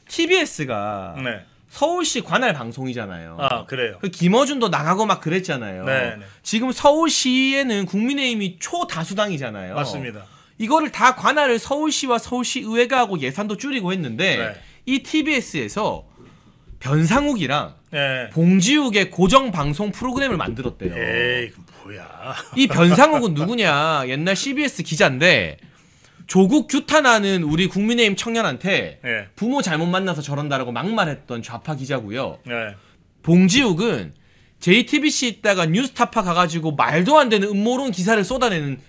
TBS가 네. 서울시 관할 방송이잖아요. 아, 그래요. 김어준도 나가고 막 그랬잖아요. 네, 네. 지금 서울시에는 국민의힘이 초다수당이잖아요. 맞습니다. 이거를 다 관할을 서울시와 서울시의회가 하고 예산도 줄이고 했는데 네. 이 TBS에서 변상욱이랑 네. 봉지욱의 고정 방송 프로그램을 만들었대요. 에이, 뭐야. 이 변상욱은 누구냐? 옛날 CBS 기자인데 조국 규탄하는 우리 국민의힘 청년한테 네. 부모 잘못 만나서 저런다라고 막말했던 좌파 기자고요. 네. 봉지욱은 JTBC 있다가 뉴스타파 가가지고 말도 안 되는 음모론 기사를 쏟아내는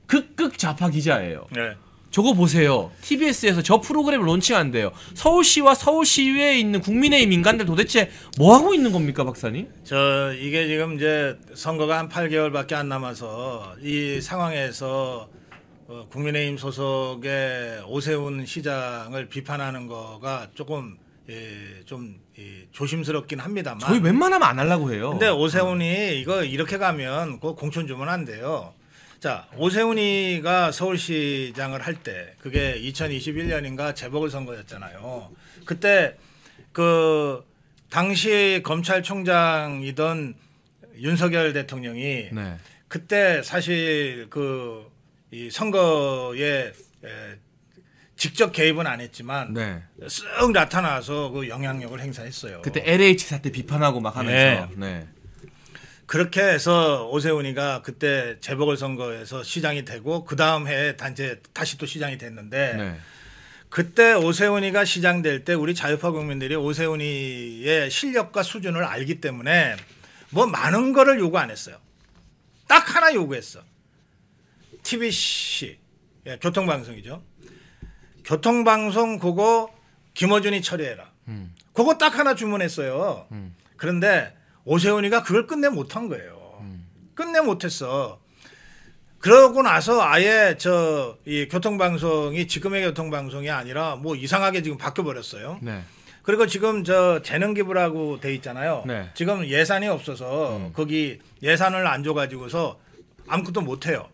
극극 좌파 기자예요. 네. 저거 보세요. TBS에서 저 프로그램을 론칭한대요. 서울시와 서울시의회에 있는 국민의힘 인간들 도대체 뭐 하고 있는 겁니까, 박사님? 이게 지금 이제 선거가 한 8개월밖에 안 남아서 이 상황에서 국민의힘 소속의 오세훈 시장을 비판하는 거가 조금 좀 조심스럽긴 합니다만. 저희 웬만하면 안 하려고 해요. 근데 오세훈이 이거 이렇게 가면 그 공천 주면 안 돼요. 자, 오세훈이가 서울시장을 할 때 그게 2021년인가 재보궐선거였잖아요. 그때 그 당시 검찰총장이던 윤석열 대통령이 네. 그때 사실 그 이 선거에 직접 개입은 안 했지만 네. 쓱 나타나서 그 영향력을 행사했어요. 그때 LH 사태 비판하고 막 하면서. 네. 네. 그렇게 해서 오세훈이가 그때 재보궐선거에서 시장이 되고 그 다음 해에 다시 또 시장이 됐는데 네. 그때 오세훈이가 시장 될 때 우리 자유파 국민들이 오세훈이의 실력과 수준을 알기 때문에 뭐 많은 거를 요구 안 했어요. 딱 하나 요구했어. TBC 교통방송이죠. 교통방송 그거 김어준이 처리해라. 그거 딱 하나 주문했어요. 그런데 오세훈이가 그걸 끝내 못한 거예요. 끝내 못했어. 그러고 나서 아예 이 교통방송이 지금의 교통방송이 아니라 뭐 이상하게 지금 바뀌어버렸어요. 네. 그리고 지금 재능기부라고 돼 있잖아요. 네. 지금 예산이 없어서 거기 예산을 안 줘가지고서 아무것도 못해요.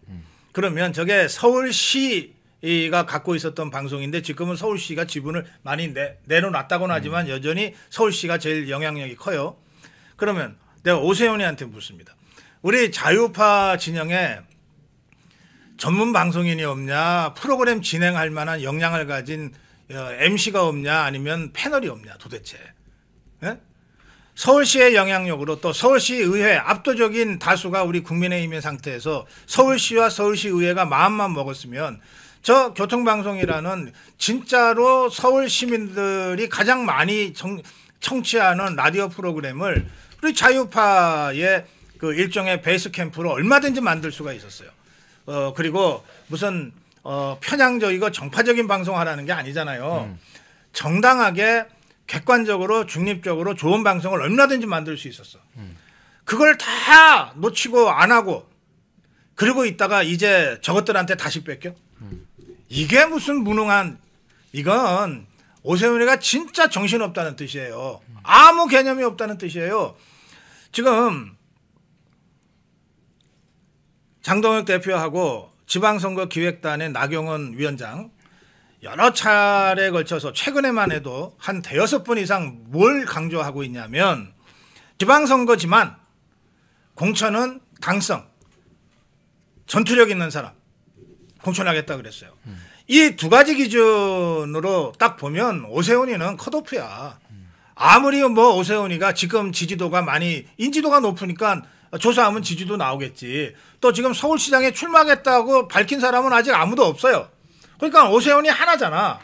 그러면 저게 서울시가 갖고 있었던 방송인데 지금은 서울시가 지분을 많이 내놓았다고는 하지만 여전히 서울시가 제일 영향력이 커요. 그러면 내가 오세훈이한테 묻습니다. 우리 자유파 진영에 전문 방송인이 없냐, 프로그램 진행할 만한 역량을 가진 MC가 없냐, 아니면 패널이 없냐 도대체. 네? 서울시의 영향력으로 또 서울시 의회 압도적인 다수가 우리 국민의힘의 상태에서 서울시와 서울시 의회가 마음만 먹었으면 저 교통방송이라는 진짜로 서울 시민들이 가장 많이 청취하는 라디오 프로그램을 우리 자유파의 그 일종의 베이스 캠프로 얼마든지 만들 수가 있었어요. 그리고 무슨 편향적이고 정파적인 방송하라는 게 아니잖아요. 정당하게 객관적으로 중립적으로 좋은 방송을 얼마든지 만들 수 있었어. 그걸 다 놓치고 안 하고 그러고 있다가 이제 저것들한테 다시 뺏겨? 이게 무슨 무능한, 이건 오세훈이가 진짜 정신없다는 뜻이에요. 아무 개념이 없다는 뜻이에요. 지금 장동혁 대표하고 지방선거 기획단의 나경원 위원장 여러 차례에 걸쳐서 최근에만 해도 한 대여섯 번 이상 뭘 강조하고 있냐면 지방선거지만 공천은 당성, 전투력 있는 사람 공천하겠다 그랬어요. 이 두 가지 기준으로 딱 보면 오세훈이는 컷오프야. 아무리 뭐 오세훈이가 지금 지지도가 많이 인지도가 높으니까 조사하면 지지도 나오겠지. 또 지금 서울시장에 출마하겠다고 밝힌 사람은 아직 아무도 없어요. 그러니까 오세훈이 하나잖아.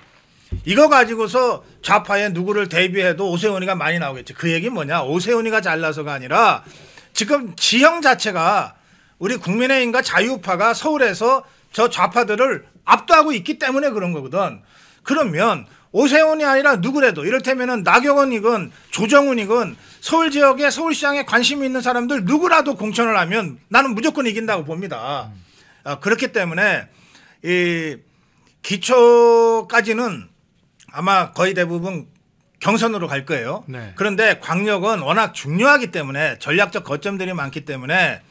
이거 가지고서 좌파에 누구를 대비해도 오세훈이가 많이 나오겠지. 그 얘기 뭐냐? 오세훈이가 잘나서가 아니라 지금 지형 자체가 우리 국민의힘과 자유파가 서울에서 저 좌파들을 압도하고 있기 때문에 그런 거거든. 그러면 오세훈이 아니라 누구래도 이를테면은 나경원이건 조정훈이건 서울 지역에 서울시장에 관심이 있는 사람들 누구라도 공천을 하면 나는 무조건 이긴다고 봅니다. 그렇기 때문에 이 기초까지는 아마 거의 대부분 경선으로 갈 거예요. 네. 그런데 광역은 워낙 중요하기 때문에 전략적 거점들이 많기 때문에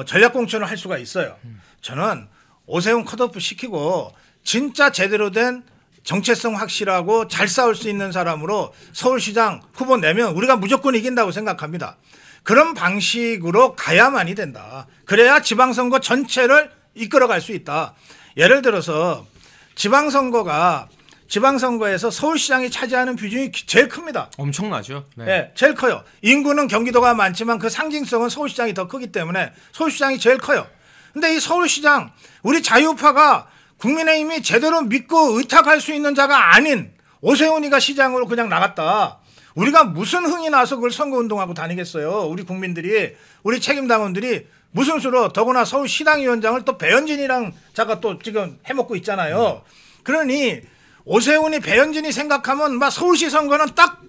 전략 공천을 할 수가 있어요. 저는 오세훈 컷오프 시키고 진짜 제대로 된 정체성 확실하고 잘 싸울 수 있는 사람으로 서울시장 후보 내면 우리가 무조건 이긴다고 생각합니다. 그런 방식으로 가야만이 된다. 그래야 지방선거 전체를 이끌어갈 수 있다. 예를 들어서 지방선거에서 서울시장이 차지하는 비중이 제일 큽니다. 엄청나죠. 네. 네, 제일 커요. 인구는 경기도가 많지만 그 상징성은 서울시장이 더 크기 때문에 서울시장이 제일 커요. 근데 이 서울시장 우리 자유파가 국민의힘이 제대로 믿고 의탁할 수 있는 자가 아닌 오세훈이가 시장으로 그냥 나갔다. 우리가 무슨 흥이 나서 그걸 선거운동하고 다니겠어요. 우리 국민들이, 우리 책임당원들이 무슨 수로, 더구나 서울시당위원장을 또 배현진이랑 자가 또 지금 해먹고 있잖아요. 그러니 오세훈이 배현진이 생각하면 막 서울시 선거는 딱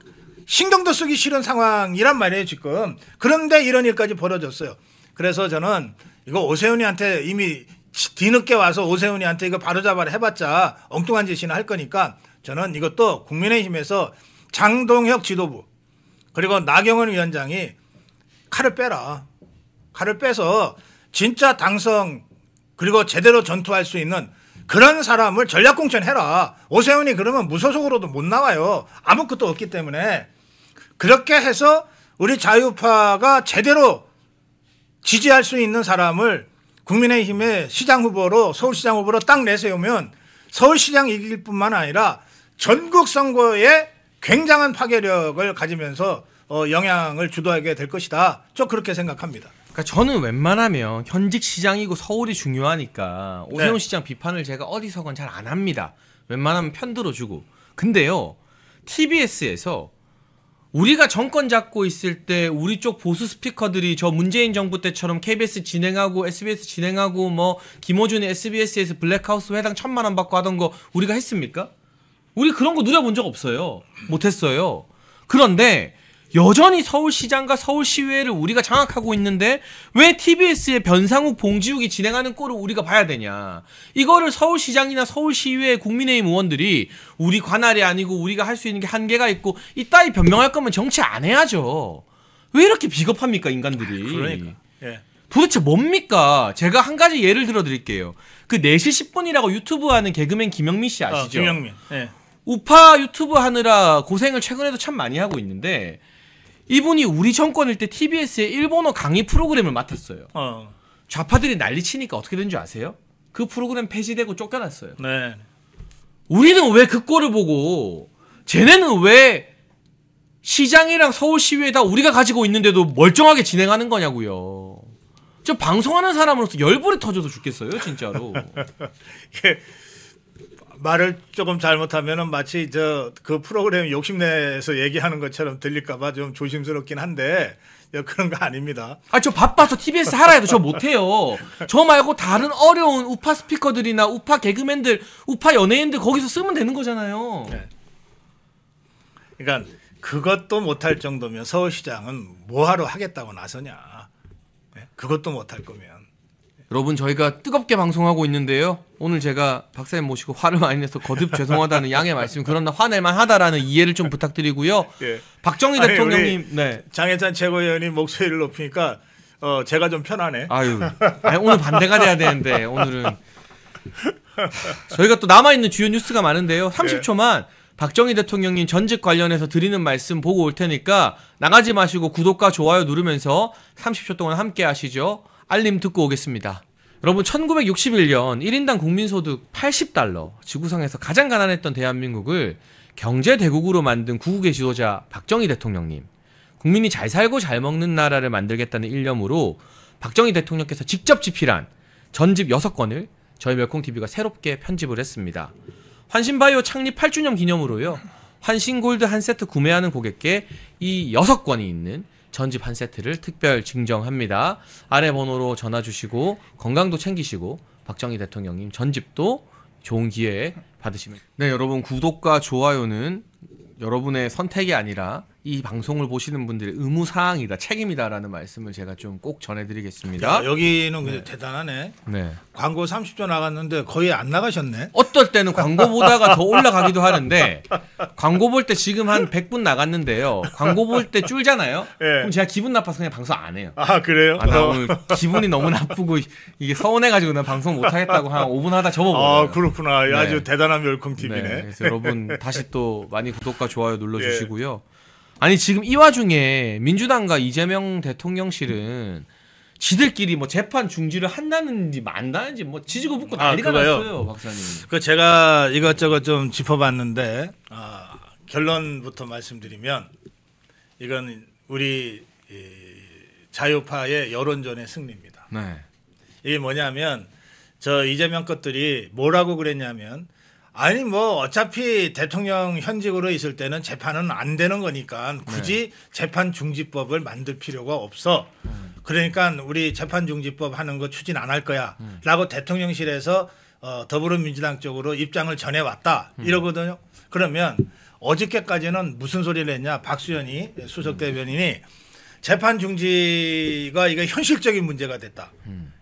신경도 쓰기 싫은 상황이란 말이에요 지금. 그런데 이런 일까지 벌어졌어요. 그래서 저는 이거 오세훈이한테 이미 뒤늦게 와서 오세훈이한테 이거 바로잡아라 해봤자 엉뚱한 짓이나 할 거니까 저는 이것도 국민의힘에서 장동혁 지도부 그리고 나경원 위원장이 칼을 빼라. 칼을 빼서 진짜 당선 그리고 제대로 전투할 수 있는 그런 사람을 전략공천해라. 오세훈이 그러면 무소속으로도 못 나와요. 아무것도 없기 때문에. 그렇게 해서 우리 자유파가 제대로 지지할 수 있는 사람을 국민의힘의 시장 후보로, 서울시장 후보로 딱 내세우면 서울시장 이길 뿐만 아니라 전국 선거에 굉장한 파괴력을 가지면서 영향을 주도하게 될 것이다. 저 그렇게 생각합니다. 그러니까 저는 웬만하면 현직 시장이고 서울이 중요하니까 오세훈 네. 시장 비판을 제가 어디서건 잘 안 합니다. 웬만하면 편 들어주고. 근데요, TBS에서 우리가 정권 잡고 있을 때 우리 쪽 보수 스피커들이 저 문재인 정부 때처럼 KBS 진행하고 SBS 진행하고 뭐 김어준이 SBS에서 블랙하우스 회당 1,000만 원 받고 하던 거 우리가 했습니까? 우리 그런 거 누려본 적 없어요. 못했어요. 그런데 여전히 서울시장과 서울시의회를 우리가 장악하고 있는데 왜 TBS의 변상욱, 봉지욱이 진행하는 꼴을 우리가 봐야 되냐. 이거를 서울시장이나 서울시의회 국민의힘 의원들이 우리 관할이 아니고 우리가 할 수 있는 게 한계가 있고 이따위 변명할 거면 정치 안 해야죠. 왜 이렇게 비겁합니까 인간들이. 그러니까. 예. 도대체 뭡니까? 제가 한 가지 예를 들어 드릴게요. 그 4시 10분이라고 유튜브 하는 개그맨 김영민 씨 아시죠? 김영민. 예. 우파 유튜브 하느라 고생을 최근에도 참 많이 하고 있는데 이분이 우리 정권일 때 TBS의 일본어 강의 프로그램을 맡았어요. 좌파들이 난리치니까 어떻게 된 줄 아세요? 그 프로그램 폐지되고 쫓겨났어요. 네. 우리는 왜 그 꼴을 보고 쟤네는 왜 시장이랑 서울시의회 다 우리가 가지고 있는데도 멀쩡하게 진행하는 거냐고요. 저 방송하는 사람으로서 열불이 터져서 죽겠어요 진짜로. 말을 조금 잘못하면은 마치 그 프로그램 욕심내서 얘기하는 것처럼 들릴까봐 좀 조심스럽긴 한데 그런 거 아닙니다. 아, 저 바빠서 TBS 하라 해도 저 못해요. 저 말고 다른 어려운 우파 스피커들이나 우파 개그맨들, 우파 연예인들 거기서 쓰면 되는 거잖아요. 네. 그러니까 그것도 못할 정도면 서울시장은 뭐하러 하겠다고 나서냐. 네? 그것도 못할 거면. 여러분 저희가 뜨겁게 방송하고 있는데요. 오늘 제가 박사님 모시고 화를 많이 내서 거듭 죄송하다는 양해 말씀 그러나 화낼만 하다라는 이해를 좀 부탁드리고요. 예. 박정희 대통령님 네. 장해찬 최고위원이 목소리를 높이니까 제가 좀 편하네. 아니, 오늘 반대가 돼야 되는데 오늘은 저희가 또 남아있는 주요 뉴스가 많은데요. 30초만 박정희 대통령님 전직 관련해서 드리는 말씀 보고 올 테니까 나가지 마시고 구독과 좋아요 누르면서 30초 동안 함께 하시죠. 알림 듣고 오겠습니다. 여러분 1961년 1인당 국민소득 80달러 지구상에서 가장 가난했던 대한민국을 경제대국으로 만든 구국의 지도자 박정희 대통령님. 국민이 잘 살고 잘 먹는 나라를 만들겠다는 일념으로 박정희 대통령께서 직접 집필한 전집 6권을 저희 멸콩TV가 새롭게 편집을 했습니다. 환신바이오 창립 8주년 기념으로요. 환신골드 한 세트 구매하는 고객께 이 6권이 있는 전집 한 세트를 특별 증정합니다. 아래 번호로 전화 주시고 건강도 챙기시고 박정희 대통령님 전집도 좋은 기회에 받으시면. 네, 여러분 구독과 좋아요는 여러분의 선택이 아니라 이 방송을 보시는 분들의 의무사항이다, 책임이다라는 말씀을 제가 좀 꼭 전해드리겠습니다. 야, 여기는 근데 대단하네. 네. 광고 30초 나갔는데 거의 안 나가셨네. 어떨 때는 광고 보다가 더 올라가기도 하는데 광고 볼 때 지금 한 100분 나갔는데요. 광고 볼 때 줄잖아요. 예. 그럼 제가 기분 나빠서 그냥 방송 안 해요. 아 그래요? 나 오늘 기분이 너무 나쁘고 이게 서운해가지고 난 방송 못하겠다고 한 5분 하다 접어버려요. 아 그렇구나. 네. 아주 대단한 멸콩 TV네. 네, 그래서 여러분 다시 또 많이 구독과 좋아요 눌러주시고요. 아니 지금 이 와중에 민주당과 이재명 대통령실은 지들끼리 뭐 재판 중지를 한다는지 만다는지 뭐 지지고 붓고 난리가 났어요, 박사님. 그 제가 이것저것 좀 짚어봤는데 결론부터 말씀드리면 이건 우리 자유파의 여론전의 승리입니다. 네. 이게 뭐냐면 저 이재명 것들이 뭐라고 그랬냐면 아니 뭐 어차피 대통령 현직으로 있을 때는 재판은 안 되는 거니까 굳이 재판 중지법을 만들 필요가 없어. 그러니까 우리 재판 중지법 하는 거 추진 안 할 거야. 라고 대통령실에서 더불어민주당 쪽으로 입장을 전해왔다. 이러거든요. 그러면 어저께까지는 무슨 소리를 했냐. 박수현이 수석 대변인이 재판 중지가 이게 현실적인 문제가 됐다.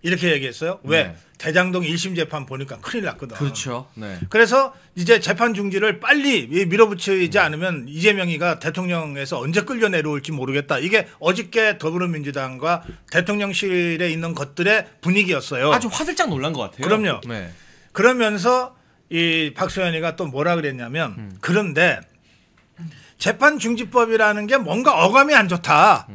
이렇게 얘기했어요. 왜? 네. 대장동 1심 재판 보니까 큰일 났거든. 그렇죠. 네. 그래서 이제 재판 중지를 빨리 밀어붙이지 않으면 이재명이가 대통령에서 언제 끌려 내려올지 모르겠다. 이게 어저께 더불어민주당과 대통령실에 있는 것들의 분위기였어요. 아주 화들짝 놀란 것 같아요. 그럼요. 네. 그러면서 이 박수현이가 또 뭐라 그랬냐면 그런데 재판 중지법이라는 게 뭔가 어감이 안 좋다.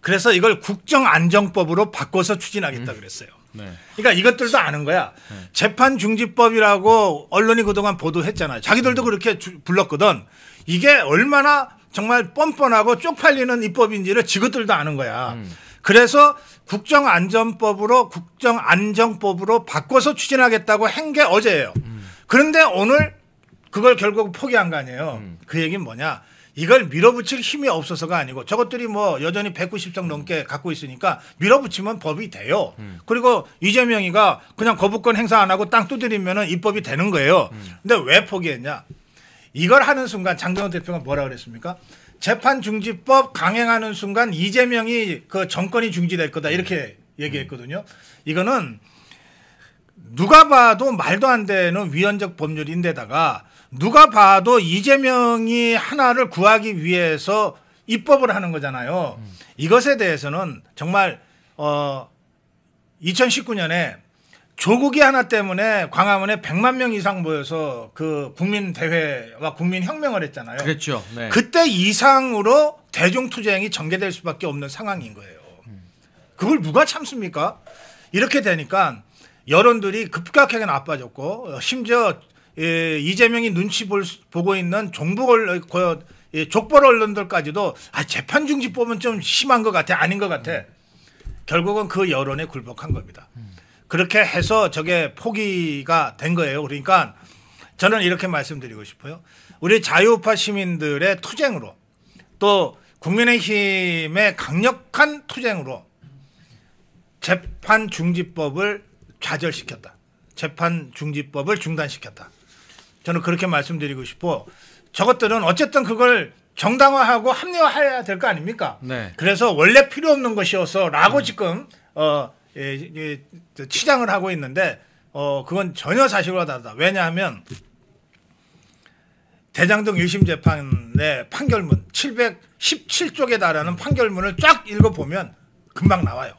그래서 이걸 국정안정법으로 바꿔서 추진하겠다 그랬어요. 네. 그러니까 이것들도 아는 거야. 재판 중지법이라고 언론이 그동안 보도했잖아요. 자기들도 그렇게 불렀거든. 이게 얼마나 정말 뻔뻔하고 쪽팔리는 입법인지를 지그들도 아는 거야. 그래서 국정안전법으로 바꿔서 추진하겠다고 한 게 어제예요. 그런데 오늘 그걸 결국 포기한 거 아니에요. 그 얘기는 뭐냐. 이걸 밀어붙일 힘이 없어서가 아니고 저것들이 뭐 여전히 190석 넘게 갖고 있으니까 밀어붙이면 법이 돼요. 그리고 이재명이가 그냥 거부권 행사 안 하고 땅 두드리면 입법이 되는 거예요. 근데 왜 포기했냐. 이걸 하는 순간 장동원 대표가 뭐라 그랬습니까? 재판 중지법 강행하는 순간 이재명이 그 정권이 중지될 거다 이렇게 얘기했거든요. 이거는 누가 봐도 말도 안 되는 위헌적 법률인데다가 누가 봐도 이재명이 하나를 구하기 위해서 입법을 하는 거잖아요. 이것에 대해서는 정말 2019년에 조국이 하나 때문에 광화문에 100만 명 이상 모여서 그 국민대회와 국민혁명을 했잖아요. 그랬죠. 네. 그때 이상으로 대중투쟁이 전개될 수밖에 없는 상황인 거예요. 그걸 누가 참습니까? 이렇게 되니까 여론들이 급격하게 나빠졌고 심지어 이재명이 눈치 보고 있는 족벌 언론들까지도 재판 중지법은 좀 심한 것 같아. 아닌 것 같아. 결국은 그 여론에 굴복한 겁니다. 그렇게 해서 저게 포기가 된 거예요. 그러니까 저는 이렇게 말씀드리고 싶어요. 우리 자유파 시민들의 투쟁으로 또 국민의힘의 강력한 투쟁으로 재판 중지법을 좌절시켰다. 재판 중지법을 중단시켰다. 저는 그렇게 말씀드리고 싶고 저것들은 어쨌든 그걸 정당화하고 합리화해야 될 거 아닙니까? 네. 그래서 원래 필요 없는 것이어서라고 지금 치장을 하고 있는데 그건 전혀 사실과 다르다. 왜냐하면 대장동 1심 재판의 판결문 717쪽에 달하는 판결문을 쫙 읽어보면 금방 나와요.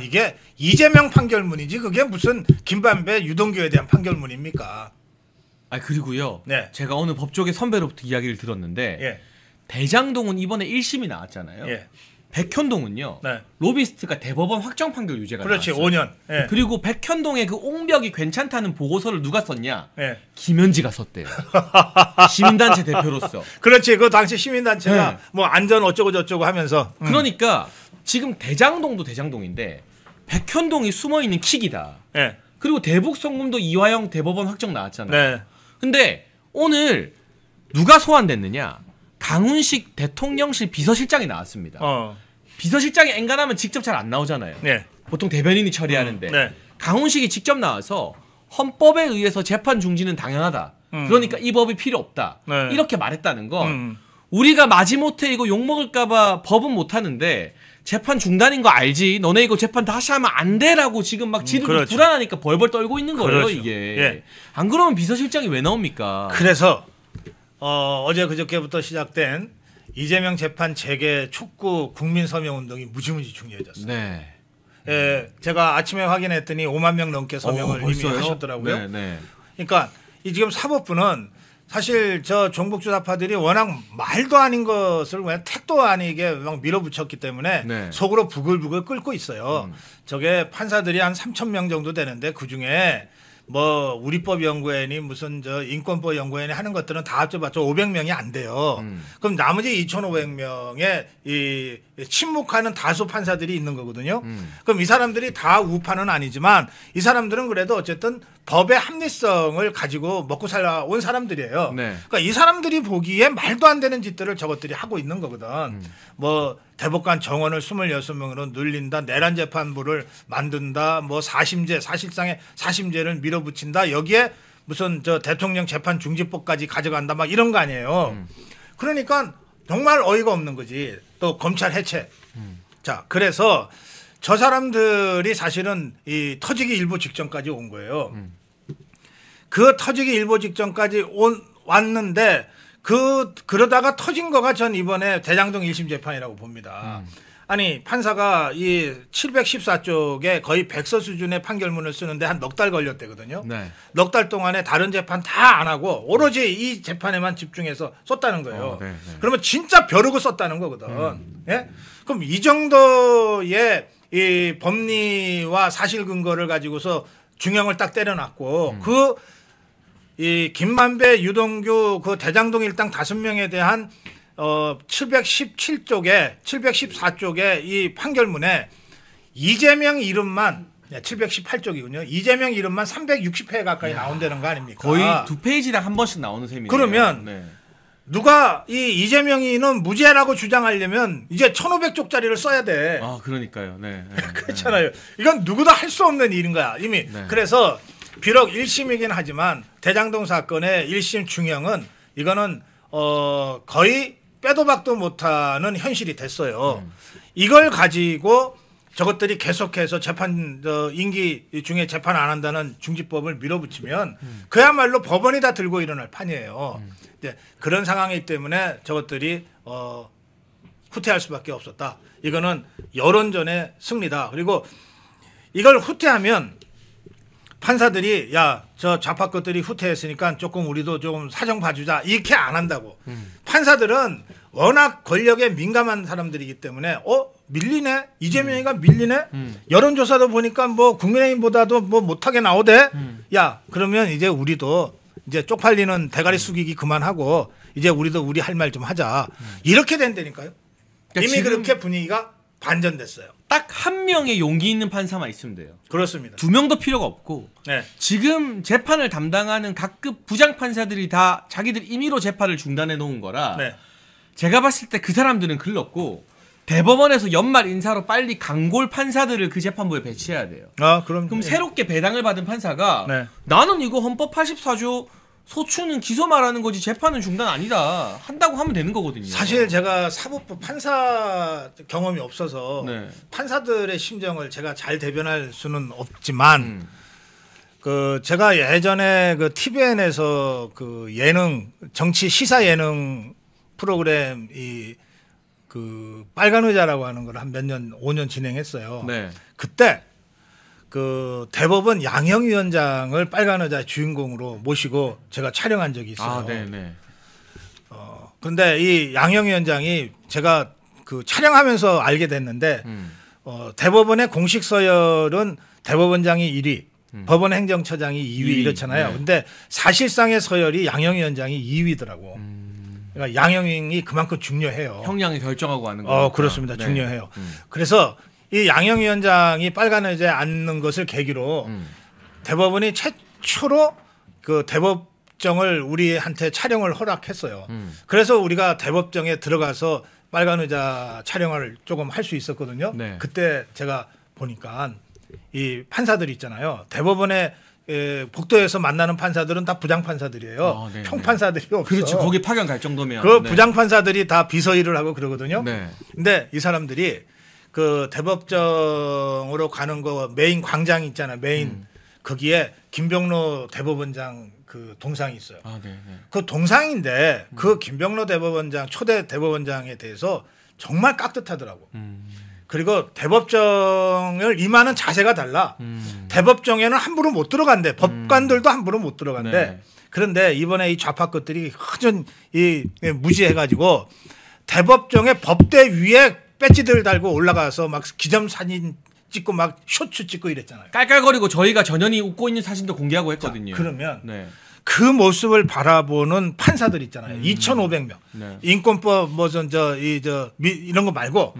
이게 이재명 판결문이지 그게 무슨 김반배 유동규에 대한 판결문입니까? 그리고요. 네. 제가 오늘 법조계 선배로부터 이야기를 들었는데 대장동은 이번에 1심이 나왔잖아요. 백현동은요. 네. 로비스트가 대법원 확정 판결 유죄가 그렇지. 나왔어요. 5년. 그리고 백현동의 그 옹벽이 괜찮다는 보고서를 누가 썼냐? 김현지가 썼대요. 시민단체 대표로서. 그렇지. 그 당시 시민단체가 뭐 안전 어쩌고 저쩌고 하면서. 그러니까 지금 대장동도 대장동인데 백현동이 숨어있는 킥이다. 그리고 대북 송금도 이화영 대법원 확정 나왔잖아요. 근데 오늘 누가 소환됐느냐? 강훈식 대통령실 비서실장이 나왔습니다. 비서실장이 엔간하면 직접 잘 안 나오잖아요. 보통 대변인이 처리하는데 강훈식이 직접 나와서 헌법에 의해서 재판 중지는 당연하다. 그러니까 이 법이 필요 없다. 이렇게 말했다는 건 우리가 마지못해 이거 욕먹을까봐 법은 못하는데 재판 중단인 거 알지? 너네 이거 재판 다시 하면 안 돼라고 지금 막 지들이 그렇죠. 불안하니까 벌벌 떨고 있는 거예요. 그렇죠. 이게. 예. 안 그러면 비서실장이 왜 나옵니까? 그래서 어제 그저께부터 시작된 이재명 재판 재개 촉구 국민 서명 운동이 무지무지 중요해졌어요. 네. 예, 제가 아침에 확인했더니 5만 명 넘게 서명을 이미 벌써요? 하셨더라고요. 네, 네. 그러니까 이 지금 사법부는 사실 저 종북주사파들이 워낙 말도 아닌 것을 그냥 택도 아니게 막 밀어붙였기 때문에 네. 속으로 부글부글 끓고 있어요. 저게 판사들이 한 3,000명 정도 되는데 그 중에 뭐 우리법 연구원이 무슨 저 인권법 연구원이 하는 것들은 다 합쳐봤자 500명이 안 돼요. 그럼 나머지 2,500명의 이 침묵하는 다수 판사들이 있는 거거든요. 그럼 이 사람들이 다 우파는 아니지만 이 사람들은 그래도 어쨌든 법의 합리성을 가지고 먹고 살아온 사람들이에요. 네. 그러니까 이 사람들이 보기에 말도 안 되는 짓들을 저것들이 하고 있는 거거든. 뭐 대법관 정원을 26명으로 늘린다, 내란 재판부를 만든다, 뭐 사심제, 사실상의 사심제를 밀어붙인다. 여기에 무슨 저 대통령 재판 중지법까지 가져간다, 막 이런 거 아니에요. 그러니까 정말 어이가 없는 거지. 또 검찰 해체. 자, 그래서 저 사람들이 사실은 이 터지기 일보 직전까지 온 거예요. 그 터지기 일보 직전까지 왔는데 그러다가 터진 거가 전 이번에 대장동 1심 재판이라고 봅니다. 아니 판사가 이 714쪽에 거의 백서 수준의 판결문을 쓰는데 한 넉 달 걸렸대거든요. 네. 넉 달 동안에 다른 재판 다 안 하고 오로지 이 재판에만 집중해서 썼다는 거예요. 네, 네. 그러면 진짜 벼르고 썼다는 거거든. 예? 그럼 이 정도의 이 법리와 사실 근거를 가지고서 중형을 딱 때려놨고 이 김만배, 유동규 그 대장동 일당 5명에 대한 717쪽에 714쪽에 이 판결문에 이재명 이름만 718쪽이군요. 이재명 이름만 360회 가까이 나온다는 거 아닙니까? 거의 2페이지당 한 번씩 나오는 셈이네요. 그러면 네. 누가 이 이재명이는 무죄라고 주장하려면 이제 1500쪽짜리를 써야 돼. 아, 그러니까요. 네. 네. 그렇잖아요. 이건 누구도 할 수 없는 일인 거야. 이미. 네. 그래서 비록 1심이긴 하지만 대장동 사건의 1심 중형은 이거는 거의 빼도 박도 못하는 현실이 됐어요. 이걸 가지고 저것들이 계속해서 재판 임기 중에 재판 안 한다는 중지법을 밀어붙이면 그야말로 법원이 다 들고 일어날 판이에요. 이제 그런 상황이기 때문에 저것들이 후퇴할 수밖에 없었다. 이거는 여론전의 승리다. 그리고 이걸 후퇴하면 판사들이 야, 저 좌파 것들이 후퇴했으니까 조금 우리도 좀 사정 봐주자 이렇게 안 한다고. 판사들은 워낙 권력에 민감한 사람들이기 때문에 밀리네? 이재명이가 밀리네? 여론조사도 보니까 뭐 국민의힘보다도 뭐 못하게 나오대? 야, 그러면 이제 우리도 이제 쪽팔리는 대가리 숙이기 그만하고 이제 우리도 우리 할 말 좀 하자. 이렇게 된다니까요. 그러니까 이미 그렇게 분위기가 반전됐어요. 딱 한 명의 용기 있는 판사만 있으면 돼요. 그렇습니다. 2명도 필요가 없고 네. 지금 재판을 담당하는 각급 부장 판사들이 다 자기들 임의로 재판을 중단해 놓은 거라 네. 제가 봤을 때 그 사람들은 글렀고 대법원에서 연말 인사로 빨리 강골 판사들을 그 재판부에 배치해야 돼요. 그럼 새롭게 배당을 받은 판사가 네. 나는 이거 헌법 84조 소추는 기소 말하는 거지 재판은 중단 아니다 한다고 하면 되는 거거든요. 사실 제가 사법부 판사 경험이 없어서 네. 판사들의 심정을 제가 잘 대변할 수는 없지만 그 제가 예전에 그 TVN에서 그 예능 정치 시사 예능 프로그램 그 빨간 의자라고 하는 걸 한 몇 년 5년 진행했어요. 네. 그때 그 대법원 양형위원장을 빨간 의자 주인공으로 모시고 제가 촬영한 적이 있어요. 아, 네네. 근데 이 양형위원장이 제가 그 촬영하면서 알게 됐는데 대법원의 공식 서열은 대법원장이 1위, 법원 행정처장이 2위 이렇잖아요. 네. 근데 사실상의 서열이 양형위원장이 2위더라고. 그러니까 양형이 그만큼 중요해요. 형량이 결정하고 하는 거. 그렇습니다. 중요해요. 그래서 이 양형위원장이 빨간 의자에 앉는 것을 계기로 대법원이 최초로 그 대법정을 우리한테 촬영을 허락했어요. 그래서 우리가 대법정에 들어가서 빨간 의자 촬영을 조금 할 수 있었거든요. 네. 그때 제가 보니까 이 판사들 있잖아요. 대법원에 복도에서 만나는 판사들은 다 부장 판사들이에요. 평판사들이 없어. 그렇죠. 거기 파견 갈 정도면. 그 부장 판사들이 다 비서 일을 하고 그러거든요. 네. 근데 이 사람들이 그 대법정으로 가는 거 메인 광장 있잖아요. 메인 거기에 김병로 대법원장 그 동상이 있어요. 그 동상인데 그 김병로 대법원장 초대 대법원장에 대해서 정말 깍듯하더라고. 그리고 대법정을 임하는 자세가 달라. 대법정에는 함부로 못 들어간대. 법관들도 함부로 못 들어간대. 네. 그런데 이번에 이 좌파 것들이 허전 무시해가지고 대법정의 법대 위에 배지들 달고 올라가서 막 기념사진 찍고 막 쇼츠 찍고 이랬잖아요. 깔깔거리고 저희가 전현희 웃고 있는 사진도 공개하고 했거든요. 자, 그러면 그 모습을 바라보는 판사들 있잖아요. 2,500명. 인권법 이런 거 말고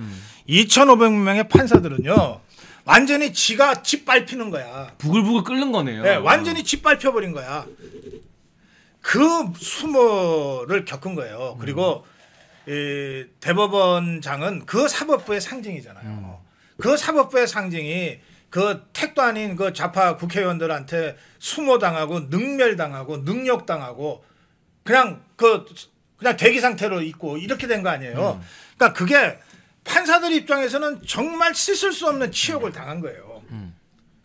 2,500명의 판사들은요. 완전히 지가 짓밟히는 거야. 부글부글 끓는 거네요. 네, 완전히 짓밟혀버린 거야. 그 수모를 겪은 거예요. 그리고 이 대법원장은 그 사법부의 상징이잖아요. 그 사법부의 상징이 그 택도 아닌 그 좌파 국회의원들한테 수모당하고 능멸당하고 능욕당하고 그냥 대기 상태로 있고 이렇게 된 거 아니에요. 그러니까 그게 판사들 입장에서는 정말 씻을 수 없는 치욕을 당한 거예요.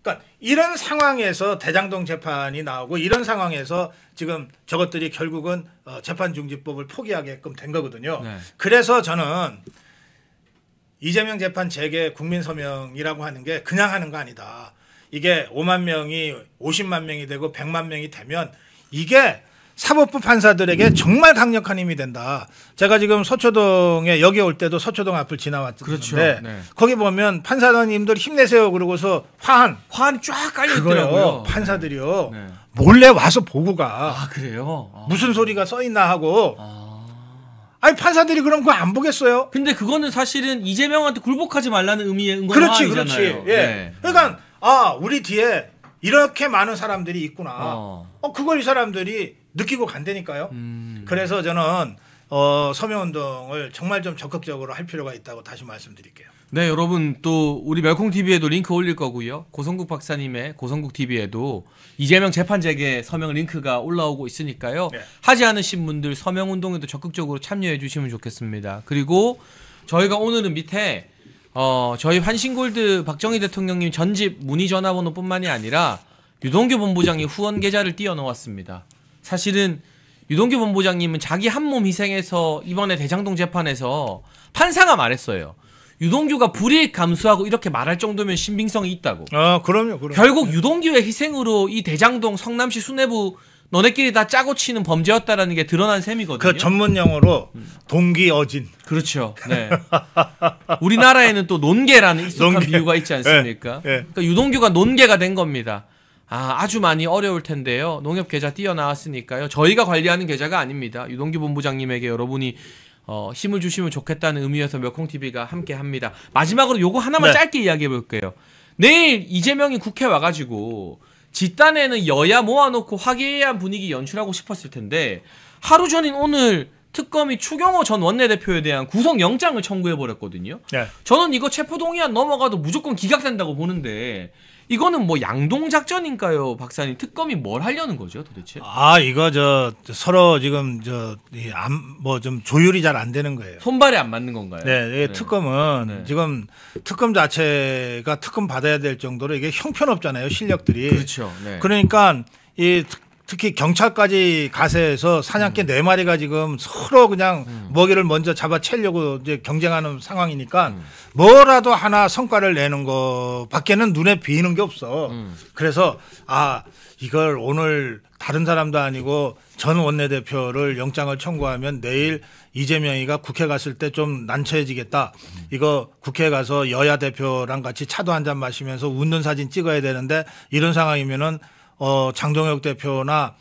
그러니까 이런 상황에서 대장동 재판이 나오고 이런 상황에서 지금 저것들이 결국은 재판중지법을 포기하게끔 된 거거든요. 그래서 저는 이재명 재판 재개 국민서명이라고 하는 게 그냥 하는 거 아니다. 이게 5만 명이 50만 명이 되고 100만 명이 되면 이게 사법부 판사들에게 정말 강력한 힘이 된다. 제가 지금 서초동에 여기 올 때도 서초동 앞을 지나왔는데 그렇죠. 거기 보면 판사님들 힘내세요 그러고서 화환이 쫙 깔려 있더라고요. 판사들이요. 몰래 와서 보고 가. 아 그래요? 무슨 소리가 써 있나 하고. 아니 판사들이 그럼 그거 안 보겠어요? 근데 그거는 사실은 이재명한테 굴복하지 말라는 의미의 그렇지. 응원이잖아요. 예. 그러니까 우리 뒤에 이렇게 많은 사람들이 있구나. 그걸 이 사람들이 느끼고 간다니까요. 그래서 저는 서명운동을 정말 좀 적극적으로 할 필요가 있다고 다시 말씀드릴게요. 네, 여러분 또 우리 멸콩TV에도 링크 올릴 거고요. 고성국 박사님의 고성국TV에도 이재명 재판 재개 서명 링크가 올라오고 있으니까요. 하지 않으신 분들 서명운동에도 적극적으로 참여해 주시면 좋겠습니다. 그리고 저희가 오늘은 밑에 저희 환신골드 박정희 대통령님 전집 문의 전화번호뿐만이 아니라 유동규 본부장이 후원 계좌를 띄워놓았습니다. 사실은 유동규 본부장님은 자기 한몸 희생해서 이번에 대장동 재판에서 판사가 말했어요. 유동규가 불이익 감수하고 이렇게 말할 정도면 신빙성이 있다고. 그럼요. 결국 유동규의 희생으로 이 대장동 성남시 수뇌부 너네끼리 다 짜고 치는 범죄였다라는 게 드러난 셈이거든요. 그 전문 용어로 동기어진. 그렇죠. 네. 우리나라에는 또 논개라는 익숙한 비유가 있지 않습니까? 그러니까 유동규가 논개가 된 겁니다. 아주 많이 어려울 텐데요. 농협 계좌 띄어나왔으니까요. 저희가 관리하는 계좌가 아닙니다. 유동규 본부장님에게 여러분이 힘을 주시면 좋겠다는 의미에서 멸콩TV가 함께합니다. 마지막으로 요거 하나만 짧게 이야기해 볼게요. 내일 이재명이 국회 와가지고 집단에는 여야 모아놓고 화기애애한 분위기 연출하고 싶었을 텐데 하루 전인 오늘 특검이 추경호 전 원내대표에 대한 구속영장을 청구해버렸거든요. 저는 이거 체포동의안 넘어가도 무조건 기각된다고 보는데 이거는 뭐 양동작전인가요, 박사님? 특검이 뭘 하려는 거죠, 도대체? 이거 서로 지금 좀 조율이 잘 안 되는 거예요. 손발이 안 맞는 건가요? 네. 특검은 지금 특검 자체가 특검 받아야 될 정도로 이게 형편없잖아요, 실력들이. 그렇죠. 그러니까 특히 경찰까지 가세해서 사냥개 4마리가 지금 서로 그냥 먹이를 먼저 잡아채려고 이제 경쟁하는 상황이니까 뭐라도 하나 성과를 내는 것밖에는 눈에 비이는 게 없어. 그래서 이걸 오늘 다른 사람도 아니고 전 원내대표를 영장을 청구하면 내일 이재명이가 국회 갔을 때 좀 난처해지겠다. 이거 국회 가서 여야 대표랑 같이 차도 한잔 마시면서 웃는 사진 찍어야 되는데 이런 상황이면은 장동혁 대표나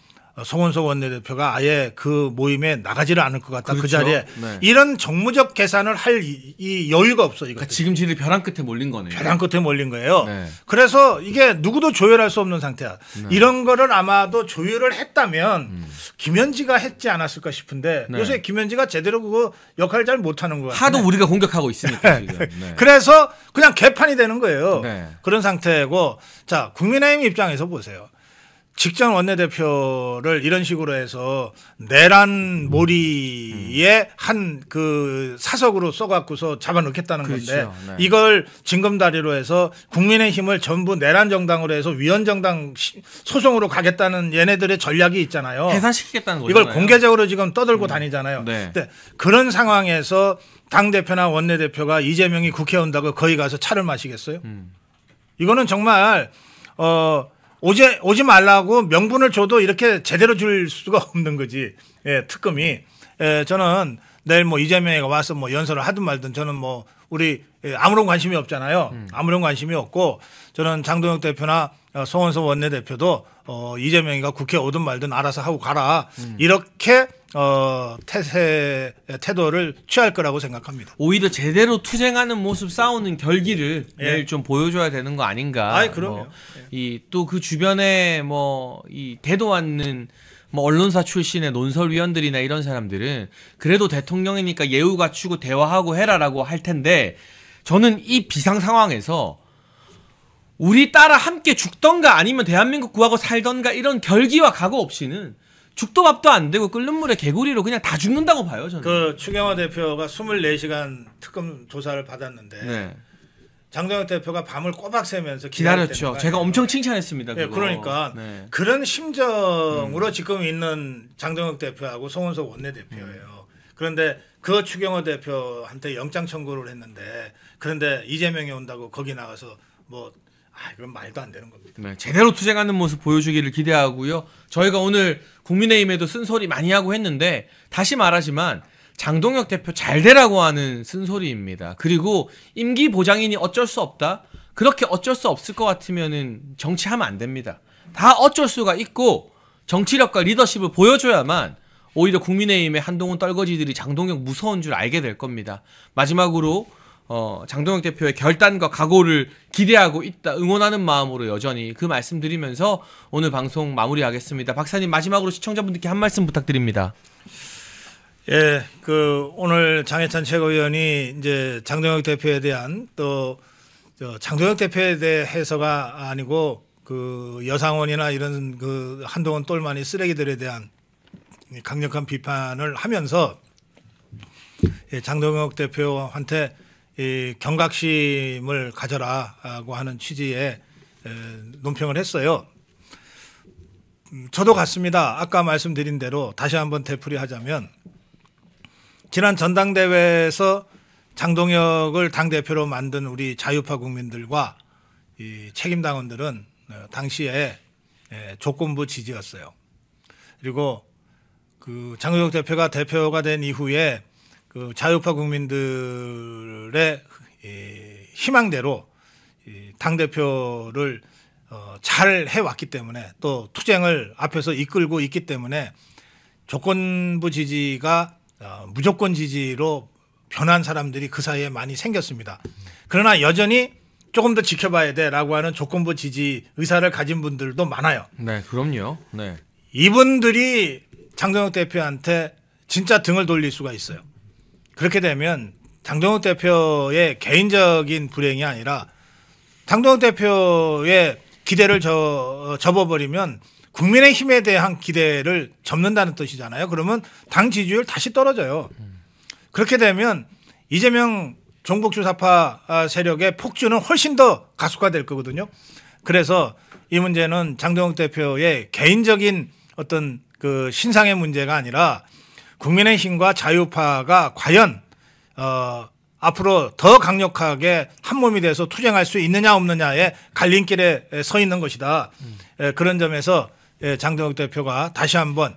송원석 원내대표가 아예 그 모임에 나가지를 않을 것 같다. 그렇죠. 그 자리에 이런 정무적 계산을 할 이 여유가 없어. 그러니까 지금 지들 벼랑 끝에 몰린 거네요. 벼랑 끝에 몰린 거예요. 그래서 이게 누구도 조율할 수 없는 상태야. 이런 거를 아마도 조율을 했다면 김현지가 했지 않았을까 싶은데 요새 김현지가 제대로 그거 역할을 잘 못하는 것 같아요. 하도 우리가 공격하고 있으니까 지금. 그래서 그냥 개판이 되는 거예요. 그런 상태고 자 국민의힘 입장에서 보세요. 직전 원내대표를 이런 식으로 해서 내란 몰이에 한 그 사석으로 써갖고서 잡아넣겠다는 그렇죠. 건데 네. 이걸 징검다리로 해서 국민의힘을 전부 내란 정당으로 해서 위헌정당 소송으로 가겠다는 얘네들의 전략이 있잖아요. 해산시키겠다는 거잖아요. 이걸 공개적으로 지금 떠들고 다니잖아요. 네. 근데 그런 상황에서 당대표나 원내대표가 이재명이 국회에 온다고 거기 가서 차를 마시겠어요? 이거는 정말 오지 말라고 명분을 줘도 이렇게 제대로 줄 수가 없는 거지. 예, 특검이. 예, 저는 내일 뭐 이재명이 와서 뭐 연설을 하든 말든 저는 뭐 우리 아무런 관심이 없잖아요. 아무런 관심이 없고 저는 장동혁 대표나 송원석 원내대표도 이재명이가 국회에 오든 말든 알아서 하고 가라. 이렇게 태도를 취할 거라고 생각합니다. 오히려 제대로 투쟁하는 모습, 싸우는 결기를 예. 내일 좀 보여줘야 되는 거 아닌가. 아이, 그럼요. 이 또 그 주변에 뭐 이 대도 않는 뭐 언론사 출신의 논설위원들이나 이런 사람들은 그래도 대통령이니까 예우 갖추고 대화하고 해라라고 할 텐데 저는 이 비상 상황에서 우리 따라 함께 죽던가 아니면 대한민국 구하고 살던가 이런 결기와 각오 없이는 죽도 밥도 안 되고 끓는 물에 개구리로 그냥 다 죽는다고 봐요, 저는. 그 추경호 대표가 24시간 특검 조사를 받았는데 네. 장동혁 대표가 밤을 꼬박 새면서 기다렸죠. 제가 엄청 칭찬했습니다. 네, 그거. 그러니까 네. 그런 심정으로 지금 있는 장동혁 대표하고 송원석 원내대표예요. 그런데 그 추경호 대표한테 영장 청구를 했는데 그런데 이재명이 온다고 거기 나가서 뭐 이건 말도 안 되는 겁니다. 네, 제대로 투쟁하는 모습 보여주기를 기대하고요. 저희가 오늘 국민의힘에도 쓴소리 많이 하고 했는데 다시 말하지만 장동혁 대표 잘 되라고 하는 쓴소리입니다. 그리고 임기 보장이니 어쩔 수 없다. 그렇게 어쩔 수 없을 것 같으면은 정치하면 안 됩니다. 다 어쩔 수가 있고 정치력과 리더십을 보여줘야만 오히려 국민의힘의 한동훈 떨거지들이 장동혁 무서운 줄 알게 될 겁니다. 마지막으로 장동혁 대표의 결단과 각오를 기대하고 있다, 응원하는 마음으로 여전히 그 말씀드리면서 오늘 방송 마무리하겠습니다. 박사님 마지막으로 시청자분들께 한 말씀 부탁드립니다. 예, 오늘 장해찬 최고위원이 이제 장동혁 대표에 대한 또 장동혁 대표에 대해서가 아니고 그 여상원이나 이런 그 한동훈 똘마니 쓰레기들에 대한 강력한 비판을 하면서 장동혁 대표한테 이 경각심을 가져라고 하는 취지의 논평을 했어요. 저도 같습니다. 아까 말씀드린 대로 다시 한번 되풀이하자면 지난 전당대회에서 장동혁을 당대표로 만든 우리 자유파 국민들과 이 책임당원들은 당시에 조건부 지지였어요. 그리고 그 장동혁 대표가 대표가 된 이후에 그 자유파 국민들의 희망대로 당대표를 잘 해왔기 때문에 또 투쟁을 앞에서 이끌고 있기 때문에 조건부 지지가 무조건 지지로 변한 사람들이 그 사이에 많이 생겼습니다. 그러나 여전히 조금 더 지켜봐야 돼라고 하는 조건부 지지 의사를 가진 분들도 많아요. 네, 그럼요. 네. 이분들이 장동혁 대표한테 진짜 등을 돌릴 수가 있어요. 그렇게 되면 장동혁 대표의 개인적인 불행이 아니라 장동혁 대표의 기대를 접어버리면 국민의힘에 대한 기대를 접는다는 뜻이잖아요. 그러면 당 지지율 다시 떨어져요. 그렇게 되면 이재명 종북주사파 세력의 폭주는 훨씬 더 가속화될 거거든요. 그래서 이 문제는 장동혁 대표의 개인적인 어떤 그 신상의 문제가 아니라 국민의힘과 자유파가 과연 앞으로 더 강력하게 한 몸이 돼서 투쟁할 수 있느냐 없느냐의 갈림길에 서 있는 것이다. 그런 점에서 장동혁 대표가 다시 한번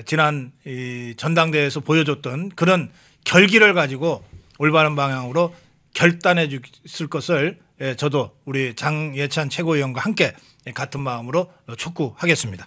지난 이 전당대회에서 보여줬던 그런 결기를 가지고 올바른 방향으로 결단해 줄 것을 저도 우리 장예찬 최고위원과 함께 같은 마음으로 촉구하겠습니다.